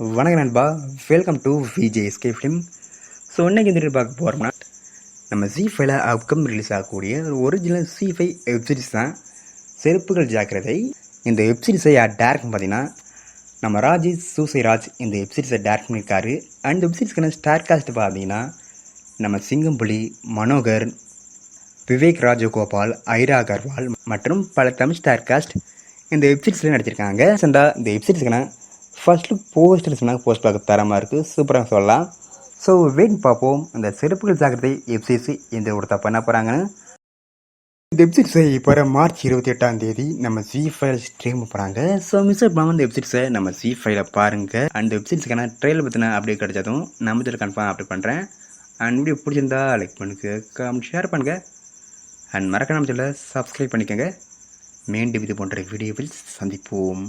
வணக்கம் நண்பா, welcome to VJSK film. So இன்றைக்கி இந்த பார்க்க போகிறோம்னா நம்ம ஜி5ல அப்கம் ரிலீஸ் ஆகக்கூடிய ஒரு ஒரிஜினல் C5 வெப்சீரிஸ் தான் செருப்புகள் ஜாக்கிரதை. இந்த வெப்சீரிஸை டேரக்ட் பார்த்தீங்கன்னா நம்ம ராஜேஷ் சூசைராஜ் இந்த வெப்சீரிஸை டேரக்ட் பண்ணியிருக்காரு. அண்ட் வெப்சீரிஸ்க்கான ஸ்டார் காஸ்ட் பார்த்தீங்கன்னா நம்ம சிங்கம்புலி, மனோகர், விவேக் ராஜகோபால், ஐரா அகர்வால் மற்றும் பல தமிழ் ஸ்டார் காஸ்ட் இந்த வெப்சீரிஸில் நடிச்சிருக்காங்க. இந்த வெப்சீரிஸ்க்கான ஃபர்ஸ்ட் லுக் போஸ்டர் சொன்னாங்க, போஸ்ட் பார்க்க தரமாக இருக்குது, சூப்பராக சொல்லலாம். ஸோ வெயிட் பார்ப்போம் இந்த செருப்புகள் ஜாக்கிரதை வெப்சீரிஸ் இந்த ஒரு தப்பு என்ன போகிறாங்கன்னு. இந்த வெப்சீரிஸை இப்போ மார்ச் 28 நம்ம ஜி5 ஸ்ட்ரீம் போகிறாங்க. ஸோ மிஸ் பண்ணாமல் இந்த வெப்சீரிஸை நம்ம ஜி5ல பாருங்கள். அண்ட் வெப்சீரிஸ்க்கான ட்ரெயிலர் பற்றின அப்டேட் கிடைச்சதும் நம்ம இதில் கன்ஃபார்ம் அப்டேட் பண்ணுறேன். அண்ட் வீடியோ பிடிச்சிருந்தா லைக் பண்ணுங்க, கமெண்ட் ஷேர் பண்ணுங்கள். அண்ட் மறக்காம சேனலை சப்ஸ்கிரைப் பண்ணிக்கோங்க. மீண்டும் இது போன்ற வீடியோவில் சந்திப்போம்.